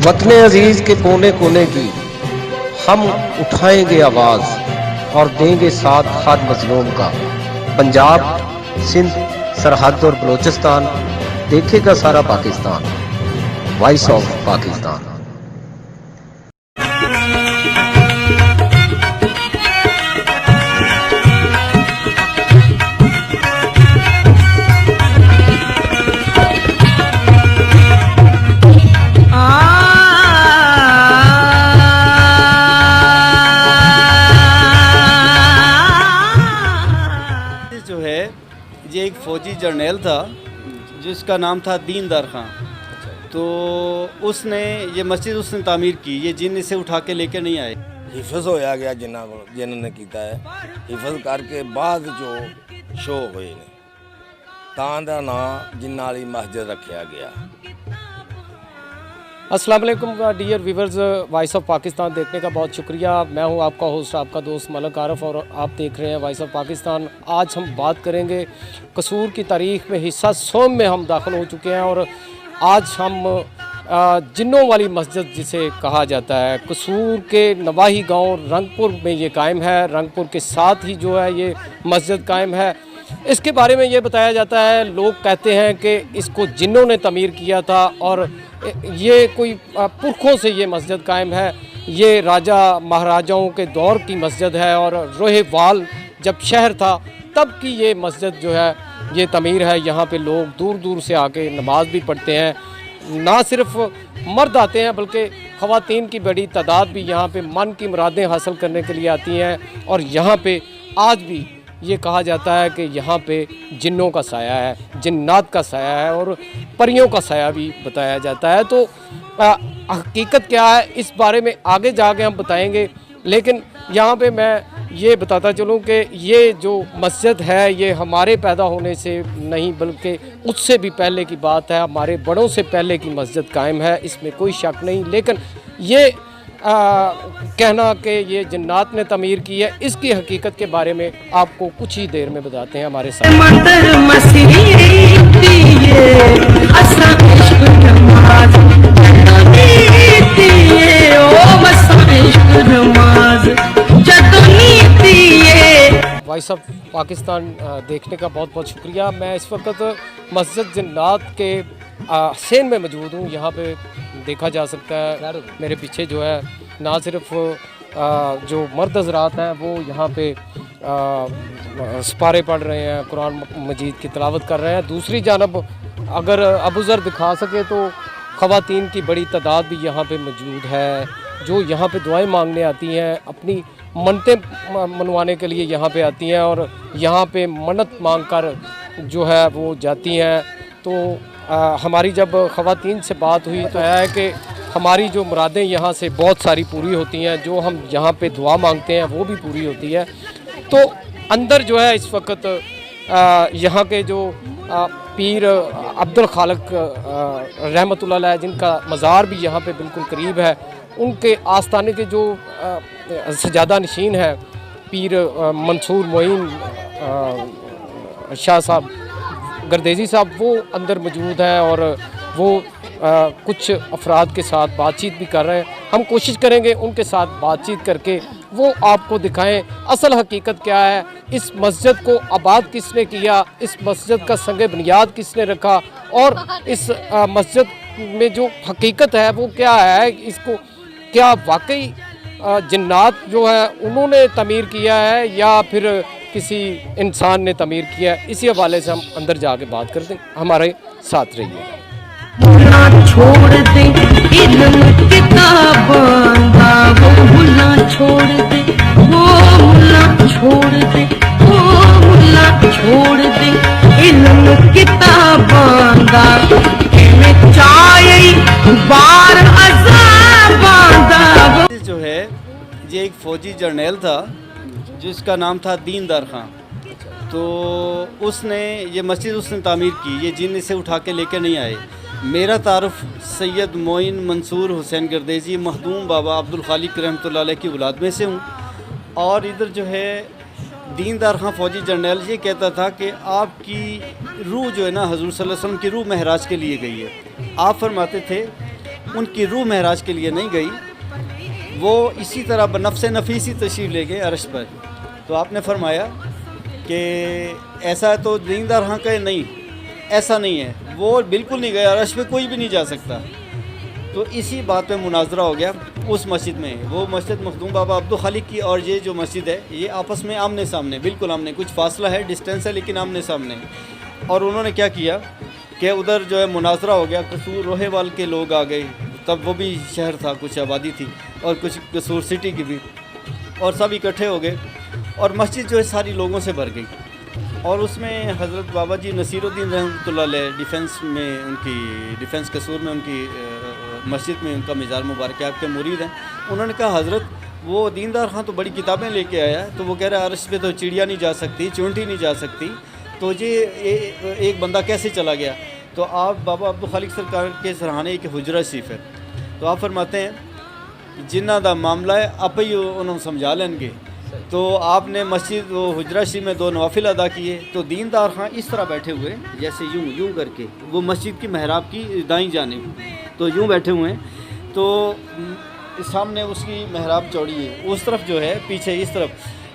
वतन अजीज के कोने कोने की हम उठाएंगे आवाज और देंगे साथ हर मजलूम का। पंजाब, सिंध, सरहद और बलोचिस्तान देखेगा सारा पाकिस्तान। Voice of Pakistan. जो है ये एक फ़ौजी जर्नैल था जिसका नाम था दीनदार खां। तो उसने ये मस्जिद उसने तामीर की, ये जिन इसे उठा के लेकर नहीं आए। हिफज होया गया जिन्होंने किया है। हिफज करके बाद जो शो हुए ने तां दा नाम जिन्ना वाली मस्जिद रखा गया। अस्सलाम वालेकुम dear viewers, voice of Pakistan देखने का बहुत शुक्रिया। मैं हूं आपका होस्ट, आपका दोस्त मलक आरफ, और आप देख रहे हैं वॉइस ऑफ पाकिस्तान। आज हम बात करेंगे कसूर की तारीख़ में हिस्सा सोम में हम दाखिल हो चुके हैं, और आज हम जिन्नों वाली मस्जिद जिसे कहा जाता है, कसूर के नवाही गांव रंगपुर में ये कायम है। रंगपुर के साथ ही जो है ये मस्जिद कायम है। इसके बारे में ये बताया जाता है, लोग कहते हैं कि इसको जिन्नों ने तमीर किया था और ये कोई पुरखों से ये मस्जिद कायम है। ये राजा महाराजाओं के दौर की मस्जिद है, और रोहेवाल जब शहर था तब की ये मस्जिद जो है ये तमीर है। यहाँ पे लोग दूर दूर से आके नमाज भी पढ़ते हैं। ना सिर्फ मर्द आते हैं बल्कि ख़वातीन की बड़ी तादाद भी यहाँ पे मन की मुरादें हासिल करने के लिए आती हैं। और यहाँ पे आज भी ये कहा जाता है कि यहाँ पे जिन्नों का साया है, जिन्नात का साया है, और परियों का साया भी बताया जाता है। तो हकीकत क्या है इस बारे में आगे जाके हम बताएंगे, लेकिन यहाँ पे मैं ये बताता चलूँ कि ये जो मस्जिद है ये हमारे पैदा होने से नहीं बल्कि उससे भी पहले की बात है। हमारे बड़ों से पहले की मस्जिद कायम है, इसमें कोई शक नहीं। लेकिन ये कहना कि ये जिन्नात ने तमीर की है, इसकी हकीकत के बारे में आपको कुछ ही देर में बताते हैं हमारे साथ। वॉइस ऑफ पाकिस्तान देखने का बहुत बहुत शुक्रिया। मैं इस वक्त मस्जिद जिन्नात के सेन में मौजूद हूँ। यहाँ पे देखा जा सकता है मेरे पीछे जो है ना सिर्फ जो मर्द हज़रात हैं वो यहाँ पे सपारे पढ़ रहे हैं, कुरान मजीद की तिलावत कर रहे हैं। दूसरी जानब अगर अबू ज़र दिखा सके तो ख़वातीन की बड़ी तादाद भी यहाँ पे मौजूद है, जो यहाँ पे दुआएं मांगने आती हैं, अपनी मन्नतें मनवाने के लिए यहाँ पे आती हैं, और यहाँ पे मन्नत मांग कर जो है वो जाती हैं। तो हमारी जब ख़वातीन से बात हुई तो है कि हमारी जो मुरादें यहाँ से बहुत सारी पूरी होती हैं, जो हम यहाँ पे दुआ मांगते हैं वो भी पूरी होती है। तो अंदर जो है इस वक्त यहाँ के जो पीर अब्दुल खालिक रहमतुल्लाह अलैह, जिनका मज़ार भी यहाँ पे बिल्कुल करीब है, उनके आस्थाने के जो सजादा नशीन है पीर मंसूर मोइन शाह साहब गर्देजी साहब, वो अंदर मौजूद हैं और वो कुछ अफराद के साथ बातचीत भी कर रहे हैं। हम कोशिश करेंगे उनके साथ बातचीत करके वो आपको दिखाएं असल हकीकत क्या है, इस मस्जिद को आबाद किसने किया, इस मस्जिद का संग बुनियाद किसने रखा, और इस मस्जिद में जो हकीकत है वो क्या है, इसको क्या वाकई जिन्नात जो है उन्होंने तमीर किया है या फिर किसी इंसान ने तमीर किया है। इसी हवाले से हम अंदर जाके बात करते हैं, हमारे साथ रहिए। छोड़ दे इल्म किताबां दा, वो मुल्ला छोड़ दे, वो मुल्ला छोड़ दे, वो मुल्ला छोड़ दे इल्म किताबां दा, मैं चाहे बार अज़ाबां दा। जो है ये एक फ़ौजी जर्नैल था जिसका नाम था दीनदार खां। तो उसने ये मस्जिद उसने तामीर की, ये जिन इसे उठा के लेकर नहीं आए। मेरा तारुफ़ सैयद मोइन मंसूर हुसैन गर्देजी मखदूम बाबा अब्दुल खालिक रहमतुल्लाह अलैह की औलाद में से हूँ। और इधर जो है दीनदार खां फ़ौजी जर्नैल ये कहता था कि आपकी रूह जो है ना, हज़ूर सल्लल्लाहु अलैहि वसल्लम की रूह महराज के लिए गई है। आप फरमाते थे ان کی روح معراج کے لیے نہیں گئی، وہ اسی طرح بنفس نفیسی تشریف لے گئے عرش پر۔ تو آپ نے فرمایا کہ ایسا تو دیندار ہاں کہ نہیں، ایسا نہیں ہے، وہ بالکل نہیں گئے، عرش پہ کوئی بھی نہیں جا سکتا۔ تو اسی بات پہ مناظرہ ہو گیا اس مسجد میں۔ وہ مسجد مخدوم بابا عبدالخالق کی اور یہ جو مسجد ہے یہ آپس میں آمنے سامنے، بالکل آمنے، کچھ فاصلہ ہے، ڈسٹینس ہے، لیکن آمنے سامنے۔ اور انہوں نے کیا کیا کہ ادھر جو ہے مناظرہ ہو گیا، قصور روہے وال کے لوگ آ گئے، تب وہ بھی شہر تھا، کچھ آبادی تھی، اور کچھ قصور سٹی کی بھی، اور سب اکٹھے ہو گئے، اور مسجد جو ہے ساری لوگوں سے بھر گئی۔ اور اس میں حضرت بابا جی نصیر الدین رحمۃ اللہ علیہ ڈیفینس میں، ان کی ڈیفینس قصور میں، ان کی مسجد میں ان کا مزار مبارک ہے، آپ کے مرید ہیں۔ انہوں نے کہا حضرت وہ دیندار خان تو بڑی کتابیں لے کے آیا، تو وہ کہہ رہا ہے عرش پہ تو چڑیا نہیں جا سکتی، چونٹی نہیں جا سکتی، تو یہ ایک بندہ کیسے چلا گیا؟ تو آپ بابا عبدالخالق سرکار کے سرحانے ایک حجرہ شریف ہے، تو آپ فرماتے ہیں جنہ دا معاملہ ہے آپ ہی انہوں سمجھا لیں گے۔ تو آپ نے مسجد و حجرہ شریف میں 2 نوافل ادا کیے، تو دیندار خان اس طرح بیٹھے ہوئے جیسے یوں کر کے، وہ مسجد کی محراب کی دائیں جانب، تو یوں بیٹھے ہوئے ہیں، تو سامنے اس کی محراب چوڑی ہے، اس طرف جو ہے پیچھے اس طرف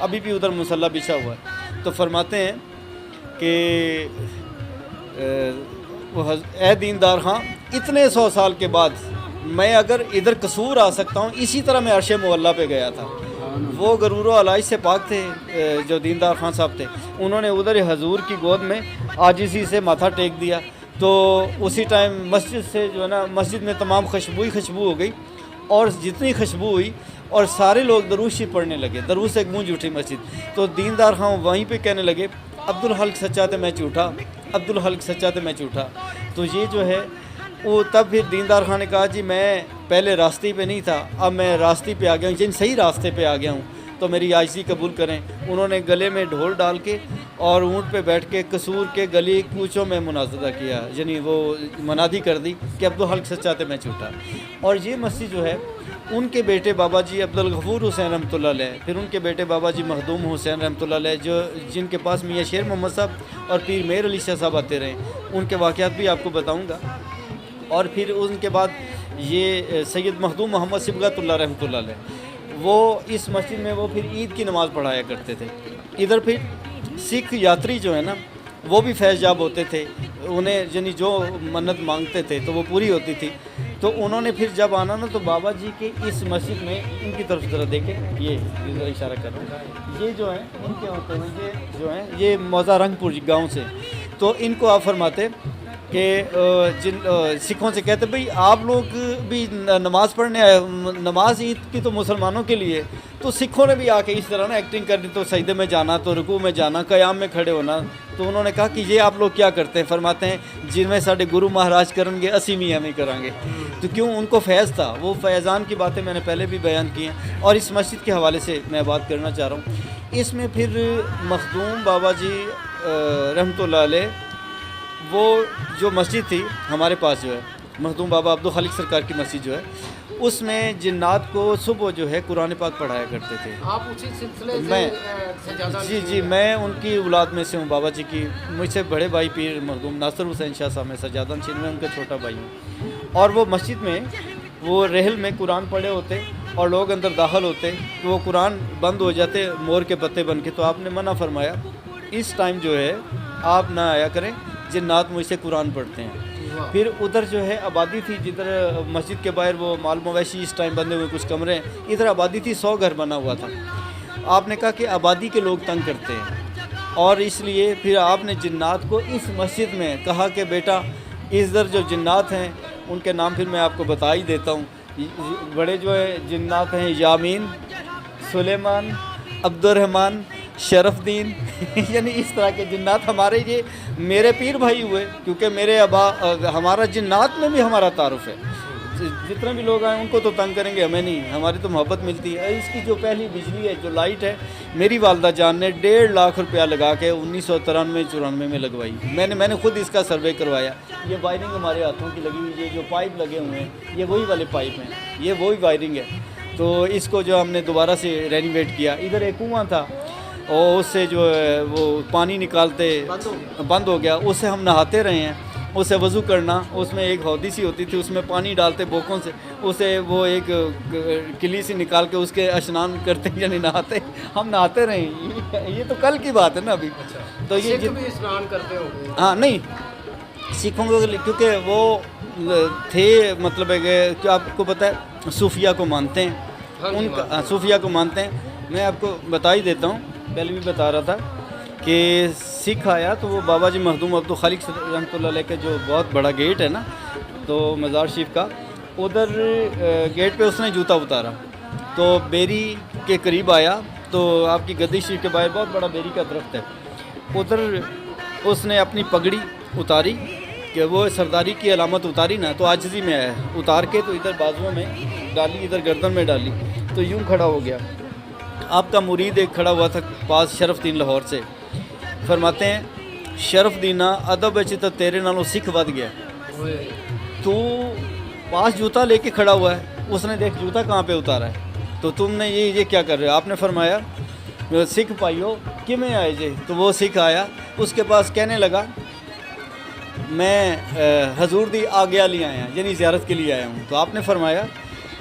ابھی بھی ادھر مصلی بچھا ہوا ہے۔ تو فرماتے ہیں کہ اے دیندار خان، اتنے 100 سال کے بعد میں اگر ادھر قصور آ سکتا ہوں، اسی طرح میں عرش معلیٰ پہ گیا تھا۔ وہ غرور و علائش سے پاک تھے جو دیندار خان صاحب تھے، انہوں نے ادھر حضور کی گود میں عاجزی سے ماتھا ٹیک دیا، تو اسی ٹائم مسجد سے جو ہے نا، مسجد میں تمام خوشبو ہو گئی، اور جتنی خوشبو ہوئی اور سارے لوگ درود شریف پڑھنے لگے، درود سے گونج اٹھی مسجد۔ تو دیندار خان وہیں پہ کہنے لگے عبدالحق سچا تے میں جھوٹا، عبدالحق سچا تے میں جھوٹا۔ تو یہ جو ہے وہ تب پھر دیندار خان نے کہا جی میں پہلے راستے پہ نہیں تھا، اب میں راستے پہ آ گیا ہوں، جن صحیح راستے پہ آ گیا ہوں، تو میری عاجزی قبول کریں۔ انہوں نے گلے میں ڈھول ڈال کے اور اونٹ پہ بیٹھ کے قصور کے گلی کوچوں میں مناظرہ کیا، یعنی وہ منادی کر دی کہ عبدالحق سچا تے میں جھوٹا۔ اور یہ مسجد جو ہے ان کے بیٹے بابا جی عبدالغفور حسین رحمۃ اللہ علیہ، پھر ان کے بیٹے بابا جی مخدوم حسین رحمۃ اللہ علیہ، جن کے پاس میاں شیر محمد صاحب اور پیر میر علی شاہ صاحب آتے رہے، ان کے واقعات بھی آپ کو بتاؤں گا۔ اور پھر ان کے بعد یہ سید مخدوم محمد صبغت اللہ رحمۃ اللہ علیہ، وہ اس مسجد میں وہ پھر عید کی نماز پڑھایا کرتے تھے۔ ادھر پھر سکھ یاتری جو ہے نا، وہ بھی فیض یاب ہوتے تھے، انہیں یعنی جو منت مانگتے تھے تو وہ پوری ہوتی تھی۔ تو انہوں نے پھر جب آنا نا، تو بابا جی کے اس مسجد میں ان کی طرف ذرا دیکھیں، یہ ذرا اشارہ کر رہا ہے، یہ جو ہیں ان کے ہوتے ہوئے یہ جو ہیں یہ موزہ رنگ پور گاؤں سے، تو ان کو آپ فرماتے کہ جن سکھوں سے کہتے بھئی آپ لوگ بھی نماز پڑھنے آئے، نماز عید کی تو مسلمانوں کے لیے، تو سکھوں نے بھی آ کے اس طرح نا ایکٹنگ کرنی، تو سجدے میں جانا، تو رکوع میں جانا، قیام میں کھڑے ہونا۔ تو انہوں نے کہا کہ یہ آپ لوگ کیا کرتے ہیں؟ فرماتے ہیں جن میں ساڈے گرو مہاراج کرن گے اسی بھی ہمیں کریں گے۔ تو کیوں؟ ان کو فیض تھا، وہ فیضان کی باتیں میں نے پہلے بھی بیان کی ہیں، اور اس مسجد کے حوالے سے میں بات کرنا چاہ رہا ہوں۔ اس میں پھر مخدوم بابا جی رحمۃ اللہ علیہ، وہ جو مسجد تھی ہمارے پاس جو ہے مخدوم بابا عبدالخالق سرکار کی مسجد جو ہے، اس میں جنات کو صبح جو ہے قرآن پاک پڑھایا کرتے تھے۔ آپ اسی سلسلے سے جی میں ان کی اولاد میں سے ہوں، بابا جی کی مجھ سے بڑے بھائی پیر مخدوم ناصر حسین شاہ صاحب میں سجادہ نشین میں ان کا چھوٹا بھائی ہوں۔ اور وہ مسجد میں وہ رحل میں قرآن پڑھے ہوتے اور لوگ اندر داخل ہوتے، تو وہ قرآن بند ہو جاتے مور کے پتے بن کے۔ تو آپ نے منع فرمایا اس ٹائم جو ہے آپ نہ آیا کریں، جنات مجھ سے قرآن پڑھتے ہیں۔ پھر ادھر جو ہے آبادی تھی، جدھر مسجد کے باہر وہ مال مویشی اس ٹائم بندے ہوئے کچھ کمرے ہیں، ادھر آبادی تھی، 100 گھر بنا ہوا تھا۔ آپ نے کہا کہ آبادی کے لوگ تنگ کرتے ہیں، اور اس لیے پھر آپ نے جنات کو اس مسجد میں کہا کہ بیٹا ادھر جو جنات ہیں ان کے نام پھر میں آپ کو بتا ہی دیتا ہوں۔ بڑے جو ہے جنات ہیں یامین، سلیمان، عبد الرحمن، شرف دین یعنی اس طرح کے جنات ہمارے یہ میرے پیر بھائی ہوئے، کیونکہ میرے ابا ہمارا جنات میں بھی ہمارا تعارف ہے۔ جتنے بھی لوگ آئیں ان کو تو تنگ کریں گے، ہمیں نہیں، ہماری تو محبت ملتی ہے۔ اس کی جو پہلی بجلی ہے، جو لائٹ ہے، میری والدہ جان نے 1.5 لاکھ روپیہ لگا کے 1993-94 میں لگوائی۔ میں نے خود اس کا سروے کروایا۔ یہ وائرنگ ہمارے ہاتھوں کی لگی ہوئی ہے، جو پائپ لگے ہوئے ہیں یہ وہی والے پائپ ہیں، یہ وہی وائرنگ ہے۔ تو اس کو جو ہم نے دوبارہ سے رینویٹ کیا۔ ادھر ایک کنواں تھا اور اس سے جو ہے وہ پانی نکالتے بند ہو گیا، اس سے ہم نہاتے رہے ہیں۔ उसे वज़ू करना, उसमें एक हौदी सी होती थी, उसमें पानी डालते बोकों से, उसे वो एक किली सी निकाल के उसके स्नान करते यानी नहाते, हम नहाते रहे। ये तो कल की बात है ना अभी। तो ये भी स्नान करते हो? हाँ नहीं, सिखों को क्योंकि वो थे मतलब है कि आपको पता है सूफिया को मानते हैं, उनका सूफिया को मानते हैं। मैं आपको बता ही देता हूँ, पहले भी बता रहा था कि सिख आया तो वो बाबा जी मखदूम अब्दुल खालिक रहमतुल्लाह अलैह के जो बहुत बड़ा गेट है ना, तो मज़ार शरीफ का, उधर गेट पे उसने जूता उतारा, तो बेरी के करीब आया, तो आपकी गद्दी शरीफ के बाहर बहुत बड़ा बेरी का दरख्त है, उधर उसने अपनी पगड़ी उतारी कि वो सरदारी की अलामत उतारी ना, तो आजिज़ी में आया, उतार के तो इधर बाजुओं में डाली, इधर गर्दन में डाली, तो यूं खड़ा हो गया। आपका मुरीद एक खड़ा हुआ था पास, शरफदीन लाहौर से, फरमाते हैं शरफदीना अदब अच तो तेरे नालों सिख बद गया, तू पास जूता लेके खड़ा हुआ है, उसने देख जूता कहाँ पे उतारा है, तो तुमने ये क्या कर रहे हो? आपने फरमाया सिख पाइयो कि में आए जे, तो वो सिख आया, उसके पास कहने लगा मैं हजूर दी आज्ञा लिए आया, यानी ज़ियारत के लिए आया हूँ। तो आपने फरमाया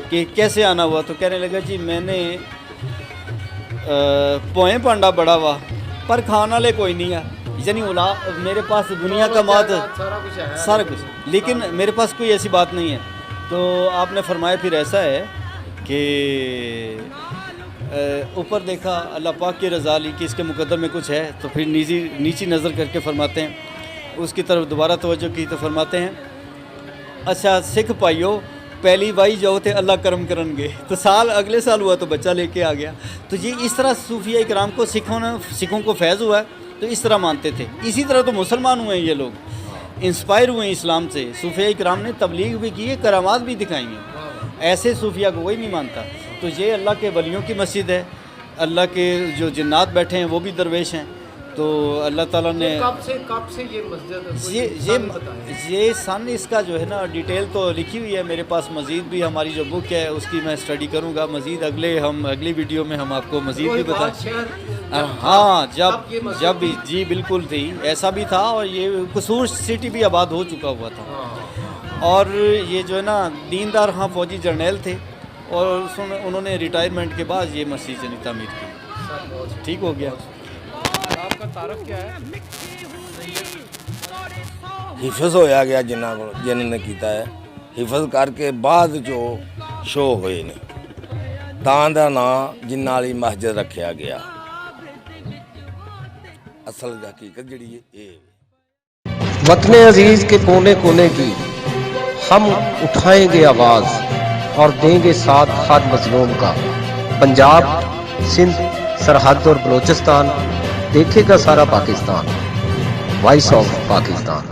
कि कैसे आना हुआ? तो कहने लगा जी मैंने पोए पांडा बड़ा हुआ पर खाना ले कोई नहीं है, यानी मेरे पास दुनिया का मात सारा कुछ, लेकिन मेरे पास कोई ऐसी बात नहीं है। तो आपने फरमाया फिर ऐसा है कि ऊपर देखा अल्लाह पाक की रज़ा ली कि इसके मुकद्दर में कुछ है, तो फिर नीची नज़र करके फरमाते हैं, उसकी तरफ दोबारा तवज्जो की तो फरमाते हैं अच्छा सिख पाइयो पहली वाई जाओ थे अल्लाह करम करनगे, तो साल अगले साल हुआ तो बच्चा लेके आ गया। तो ये इस तरह सूफिया इकराम को सिखों को फैज़ हुआ है, तो इस तरह मानते थे। इसी तरह तो मुसलमान हुए हैं ये लोग, इंस्पायर हुए हैं इस्लाम से, सूफिया इकराम ने तबलीग भी की है, करामात भी दिखाई हैं, ऐसे सूफिया को कोई नहीं मानता। तो ये अल्लाह के वलियों की मस्जिद है, अल्लाह के जो जिन्नात बैठे हैं वो भी दरवेश हैं, तो अल्लाह ताला ने कब से ये मस्जिद ये सन इसका जो है ना डिटेल तो लिखी हुई है मेरे पास, मज़ीद भी हमारी जो बुक है उसकी मैं स्टडी करूँगा मज़ीद, अगली वीडियो में हम आपको मज़ीद भी बताएं। हाँ जब भी जी बिल्कुल थी, ऐसा भी था, और ये कसूर सिटी भी आबाद हो चुका हुआ था। और ये जो है ना दीनदार खां फौजी जर्नैल थे, और उन्होंने रिटायरमेंट के बाद ये मस्जिद तामीर की, ठीक हो गया। आपका तारफ क्या है? हिफज होया गया जिन्होंने किया है, हिफज करके बाद जो शो होए ने, तां दा नाम जिन्ना वाली मस्जिद रखा गया। असल हकीकत जिहड़ी है वतन अजीज के कोने कोने की हम उठाएंगे आवाज और देंगे साथ हर मजलूम का। पंजाब, सिंध, सरहद और बलोचिस्तान देखेगा सारा पाकिस्तान। Voice of Pakistan.